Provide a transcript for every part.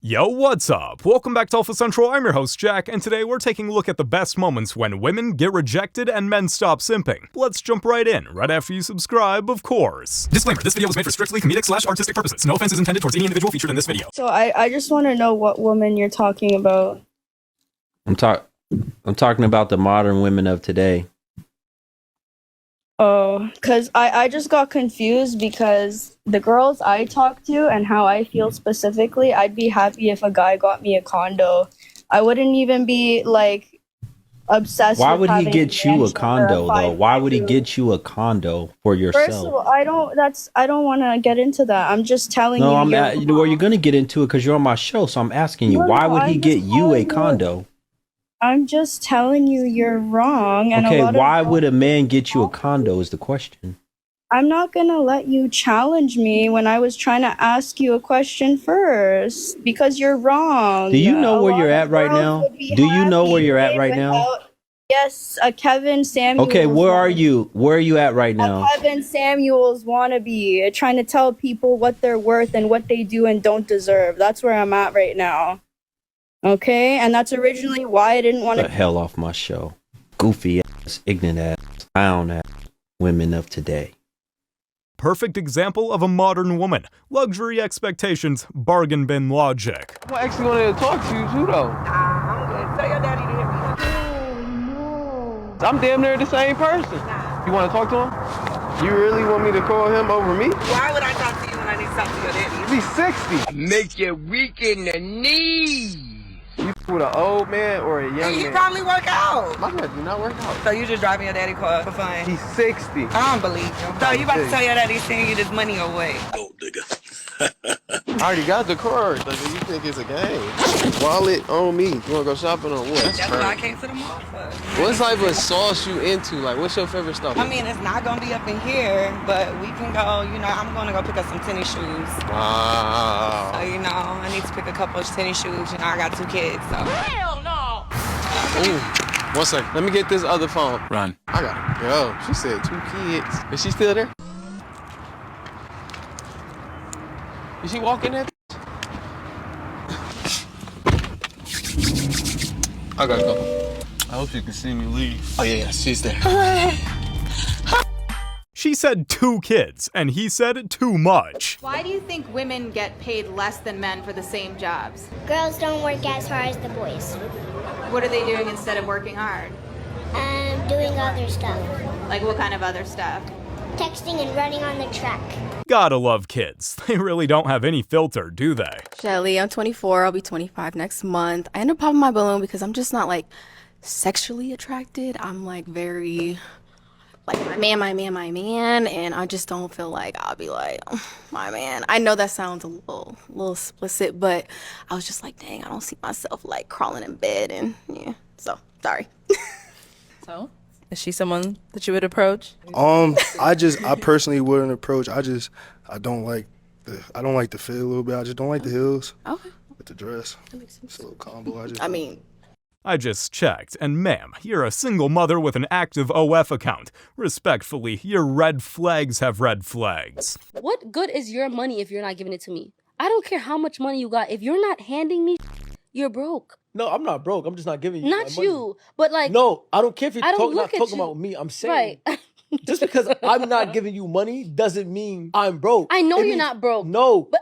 Yo, what's up? Welcome back to Alpha Central. I'm your host, Jack, and today we're taking a look at the best moments when women get rejected and men stop simping. Let's jump right in, right after you subscribe, of course. Disclaimer, this video was made for strictly comedic/artistic purposes. No offense is intended towards any individual featured in this video. So I just want to know what woman you're talking about. I'm talking about the modern women of today. Oh, because I just got confused because the girls I talk to and how I feel specifically, I'd be happy if a guy got me a condo. I wouldn't even be, like, obsessed Why with would he get you a condo, though? Why would he get you a condo for yourself? First of all, I don't want to get into that. I'm just telling you. No, you're going to get into it because you're on my show, so I'm asking you, why would he get you a condo? I'm just telling you you're wrong. And okay, why would a man get you a condo is the question. I'm not going to let you challenge me when I was trying to ask you a question first because you're wrong. Do you know where you're at right now? Do you know where you're at right now? Yes, a Kevin Samuels. Okay, where are you? Where are you at right now? A Kevin Samuels wannabe, trying to tell people what they're worth and what they do and don't deserve. That's where I'm at right now. Okay, and that's originally why I didn't want to. The hell off my show. Goofy ass, ignorant ass, clown ass women of today. Perfect example of a modern woman. Luxury expectations, bargain bin logic. I'm actually going to talk to you too, though. I'm good. Tell your daddy to hit me. Oh, no. I'm damn near the same person. Nah. You want to talk to him? You really want me to call him over me? Why would I talk to you when I need to talk to your daddy? He's 60. Make you weak in the knees. You with an old man or a young man? He probably work out. My man do not work out. So you just driving your daddy car for fun? He's 60. I don't believe you. So you about to tell your daddy he's sending you this money away? Oh, nigga. I already got the card. Like, you think it's a game? Wallet on me. You want to go shopping or what? That's what I came to the mall for. What type of sauce you into? Like, what's your favorite stuff? I mean, it's not going to be up in here, but we can go, you know, I'm going to go pick up some tennis shoes. Wow. So, you know, I need to pick a couple of tennis shoes. You know, I got 2 kids, so. Hell no! Ooh. 1 second. Let me get this other phone. Run. I got it. Yo, she said 2 kids. Is she still there? Is she walking there? I gotta go. I hope you can see me leave. Oh yeah, she's there. She said 2 kids, and he said too much. Why do you think women get paid less than men for the same jobs? Girls don't work as hard as the boys. What are they doing instead of working hard? Doing other stuff. Like what kind of other stuff? Texting and running on the track. Gotta love kids. They really don't have any filter, do they? Shelly, I'm 24. I'll be 25 next month. I end up popping my balloon because I'm just not like sexually attracted. I'm like very like my man, and I just don't feel like I'll be like, oh, my man. I know that sounds a little explicit, but I was just like, dang, I don't see myself like crawling in bed, and yeah. So sorry. So, is she someone that you would approach? I personally wouldn't approach. I don't like the fit a little bit. I just don't like the heels. Okay. With the dress. That makes sense. It's a little combo. I just checked, and ma'am, you're a single mother with an active OF account. Respectfully, your red flags have red flags. What good is your money if you're not giving it to me? I don't care how much money you got. If you're not handing me, you're broke. No, I'm not broke. I'm just not giving you Not my you, money. but like... No, I don't care if you're not talking about me. I'm saying... Right. Just because I'm not giving you money doesn't mean I'm broke. I know you're not broke. No. But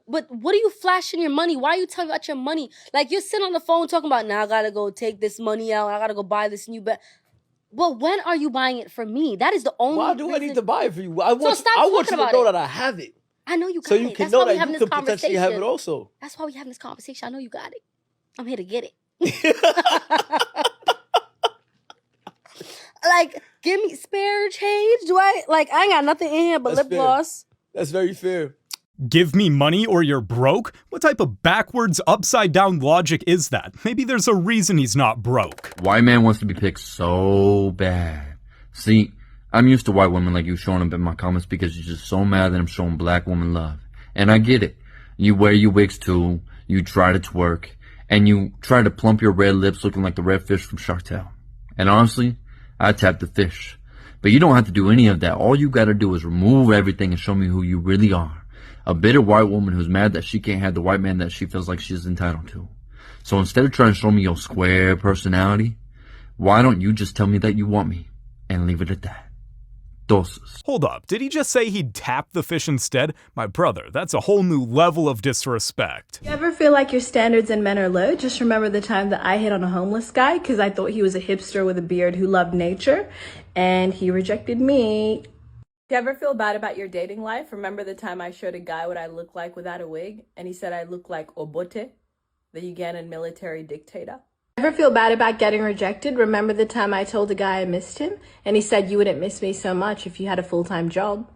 but what are you flashing your money? Why are you telling about your money? Like you're sitting on the phone talking about, now I gotta go take this money out. I gotta go buy this new bed. But when are you buying it for me? That is the only Why do I need to buy it for you? I want you to know that I have it. I know you got it. So you can know that you could potentially have it also. That's why we having this conversation. I know you got it. I'm here to get it. Like, give me spare change. I ain't got nothing in here but lip gloss. That's very fair. Give me money or you're broke? What type of backwards, upside down logic is that? Maybe there's a reason he's not broke. White man wants to be picked so bad. See, I'm used to white women like you showing up in my comments because you're just so mad that I'm showing black woman love. And I get it. You wear your wigs too, you try to twerk, and you try to plump your red lips looking like the red fish from Shark Tale. And honestly, I tap the fish. But you don't have to do any of that. All you gotta do is remove everything and show me who you really are. A bitter white woman who's mad that she can't have the white man that she feels like she's entitled to. So instead of trying to show me your square personality, why don't you just tell me that you want me and leave it at that? Doses. Hold up, did he just say he'd tap the fish instead? My brother, that's a whole new level of disrespect. You ever feel like your standards in men are low? Just remember the time that I hit on a homeless guy because I thought he was a hipster with a beard who loved nature, and he rejected me. You ever feel bad about your dating life? Remember the time I showed a guy what I look like without a wig, and he said I look like Obote, the Ugandan military dictator? Ever feel bad about getting rejected? Remember the time I told a guy I missed him, and he said you wouldn't miss me so much if you had a full-time job?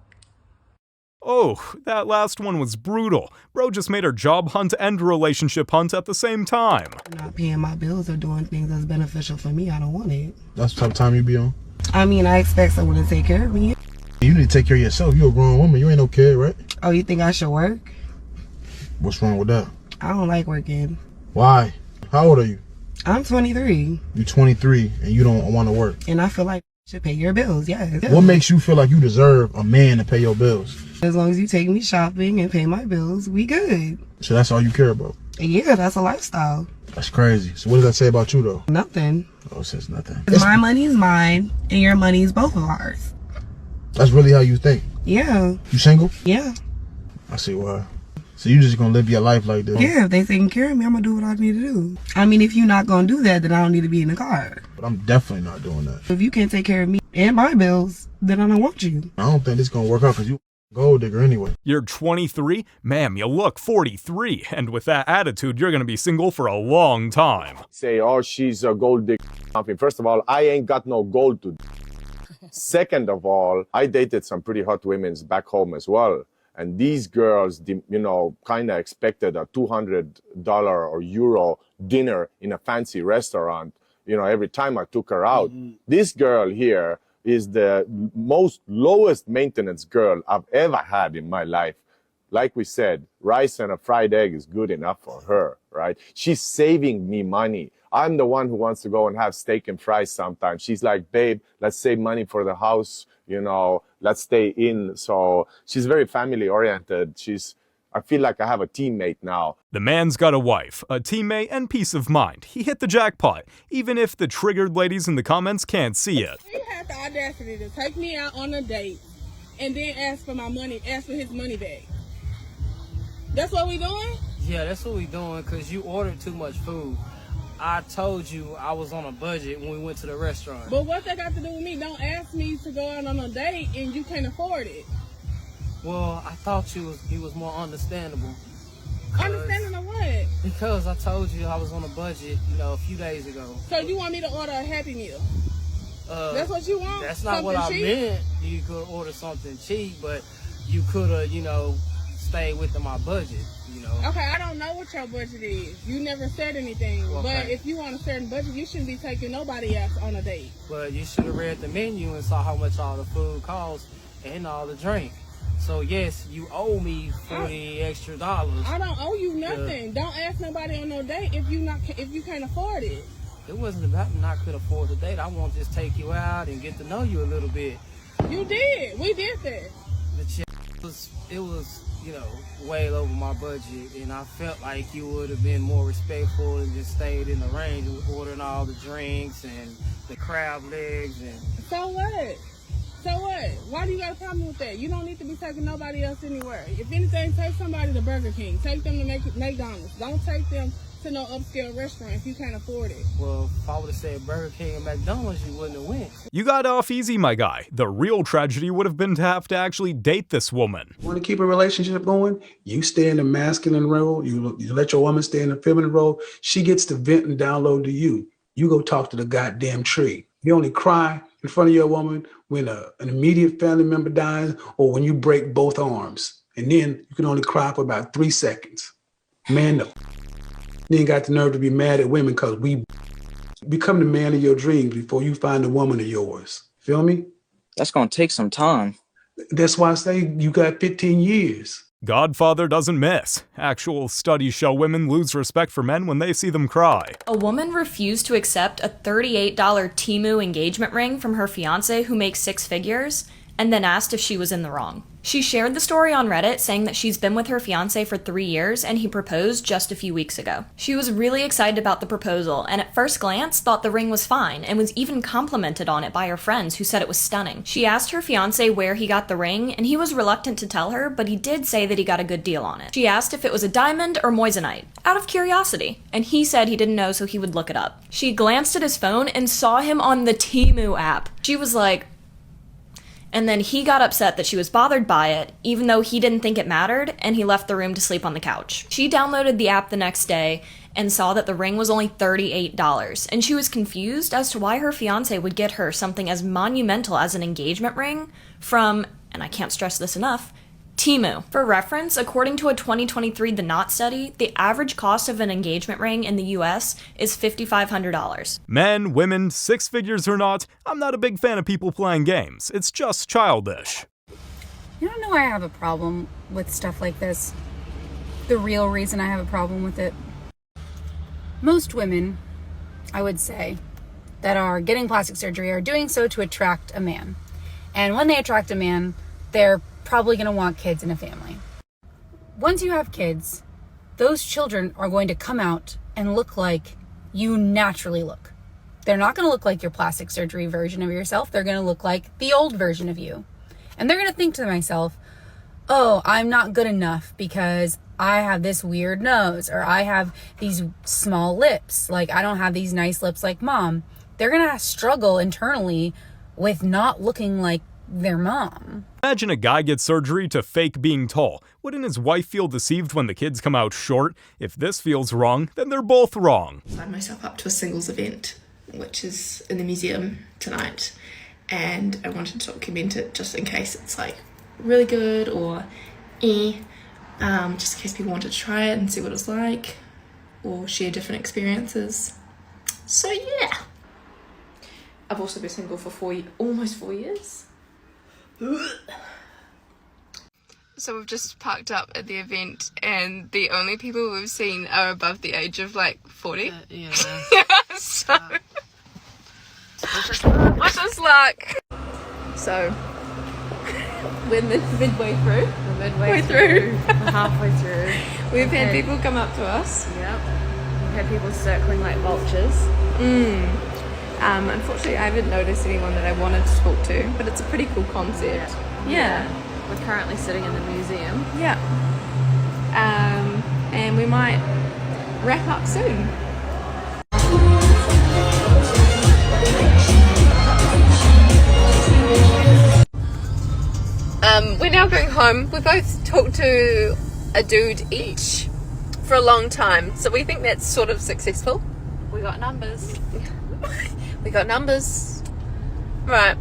Oh, that last one was brutal. Bro just made her job hunt and relationship hunt at the same time. Not paying my bills or doing things that's beneficial for me, I don't want it. That's the type of time you be on? I mean, I expect someone to take care of me. You need to take care of yourself. You're a grown woman. You ain't no kid, right? Oh, you think I should work? What's wrong with that? I don't like working. Why? How old are you? I'm 23. You're 23 and you don't want to work. And I feel like you should pay your bills, yes. What makes you feel like you deserve a man to pay your bills? As long as you take me shopping and pay my bills, we good. So that's all you care about? Yeah, that's a lifestyle. That's crazy. So what does that say about you, though? Nothing. Oh, it says nothing. My money is mine, and your money is both of ours. That's really how you think? Yeah. You single? Yeah. I see why. So you just gonna live your life like this? Yeah, if they taking care of me, I'm gonna do what I need to do. I mean, if you're not gonna do that, then I don't need to be in the car. But I'm definitely not doing that. If you can't take care of me and my bills, then I don't want you. I don't think this gonna work out because you a gold digger anyway. You're 23? Ma'am, you look 43. And with that attitude, you're gonna be single for a long time. Say, oh, she's a gold digger. First of all, I ain't got no gold to. Second of all, I dated some pretty hot women back home as well. And these girls, you know, kind of expected a $200 or euro dinner in a fancy restaurant, you know, every time I took her out. This girl here is the most lowest maintenance girl I've ever had in my life. Like we said, rice and a fried egg is good enough for her, right? She's saving me money. I'm the one who wants to go and have steak and fries sometimes. She's like, babe, let's save money for the house, you know, let's stay in. So she's very family oriented. I feel like I have a teammate now. The man's got a wife, a teammate, and peace of mind. He hit the jackpot, even if the triggered ladies in the comments can't see it. He had the audacity to take me out on a date and then ask for my money, ask for his money back. That's what we doing? Yeah, that's what we doing, because you ordered too much food. I told you I was on a budget when we went to the restaurant. But what's that got to do with me? Don't ask me to go out on a date and you can't afford it. Well, I thought you was more understandable. Understanding what? Because I told you I was on a budget, you know, a few days ago. So you want me to order a Happy Meal? That's what you want? That's not what I meant. You could order something cheap, but you could have, you know, stayed within my budget, you know. Okay, I don't know what your budget is. You never said anything. Okay. But if you want a certain budget, you shouldn't be taking nobody else on a date. But you should have read the menu and saw how much all the food costs and all the drink. So yes, you owe me $40 extra. I don't owe you nothing. Don't ask nobody on no date if you can't afford it. It wasn't about not could afford the date. I want to just take you out and get to know you a little bit. You did. We did that. It was, you know, way over my budget, and I felt like you would have been more respectful and just stayed in the range of ordering all the drinks and the crab legs and. So what? So what? Why do you got a problem with that? You don't need to be taking nobody else anywhere. If anything, take somebody to Burger King. Take them to McDonald's. Don't take them to no upscale restaurant if you can't afford it. Well, if I would have said Burger King and McDonald's, you wouldn't have went. You got off easy, my guy. The real tragedy would have been to have to actually date this woman. You want to keep a relationship going? You stay in the masculine role. You let your woman stay in the feminine role. She gets to vent and download to you. You go talk to the goddamn tree. You only cry in front of your woman when an immediate family member dies or when you break both arms. And then you can only cry for about 3 seconds. Man, you ain't got the nerve to be mad at women because we become the man of your dreams before you find the woman of yours. Feel me? That's going to take some time. That's why I say you got 15 years. Godfather doesn't miss. Actual studies show women lose respect for men when they see them cry. A woman refused to accept a $38 Temu engagement ring from her fiance who makes 6 figures, and then asked if she was in the wrong. She shared the story on Reddit, saying that she's been with her fiancé for 3 years and he proposed just a few weeks ago. She was really excited about the proposal and at first glance thought the ring was fine and was even complimented on it by her friends who said it was stunning. She asked her fiancé where he got the ring and he was reluctant to tell her, but he did say that he got a good deal on it. She asked if it was a diamond or moissanite, out of curiosity, and he said he didn't know so he would look it up. She glanced at his phone and saw him on the Temu app. She was like, and then he got upset that she was bothered by it, even though he didn't think it mattered, and he left the room to sleep on the couch. She downloaded the app the next day and saw that the ring was only $38, and she was confused as to why her fiancé would get her something as monumental as an engagement ring from, and I can't stress this enough, Temu. For reference, according to a 2023 The Knot study, the average cost of an engagement ring in the US is $5,500. Men, women, six figures or not, I'm not a big fan of people playing games. It's just childish. You don't know I have a problem with stuff like this. The real reason I have a problem with it. Most women, I would say, that are getting plastic surgery are doing so to attract a man. And when they attract a man, they're probably going to want kids and a family. Once you have kids, those children are going to come out and look like you naturally look. They're not going to look like your plastic surgery version of yourself. They're going to look like the old version of you. And they're going to think to themselves, oh, I'm not good enough because I have this weird nose, or I have these small lips. Like, I don't have these nice lips like mom. They're going to struggle internally with not looking like their mom. Imagine a guy gets surgery to fake being tall. Wouldn't his wife feel deceived when the kids come out short? If this feels wrong, then they're both wrong. I signed myself up to a singles event, which is in the museum tonight, and I wanted to document it just in case it's like really good or just in case people wanted to try it and see what it's like or share different experiences. So yeah. I've also been single for almost 4 years. So we've just parked up at the event and the only people we've seen are above the age of like 40. Yeah. So wish us luck. So we're midway through. We're through. We're halfway through. We've had people come up to us. Yep. We've had people circling like vultures. Unfortunately, I haven't noticed anyone that I wanted to talk to, but it's a pretty cool concept. Yeah. We're currently sitting in the museum. Yeah. And we might wrap up soon. We're now going home. We both talked to a dude each for a long time, so we think that's sort of successful. We got numbers. We got numbers. Right.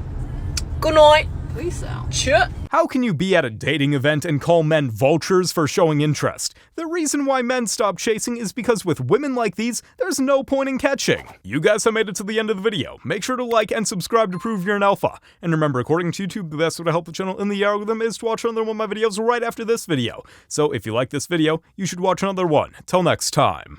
Good night. Peace out. Sure. How can you be at a dating event and call men vultures for showing interest? The reason why men stop chasing is because with women like these, there's no point in catching. You guys have made it to the end of the video. Make sure to like and subscribe to prove you're an alpha. And remember, according to YouTube, the best way to help the channel in the algorithm is to watch another one of my videos right after this video. So if you like this video, you should watch another one. Till next time.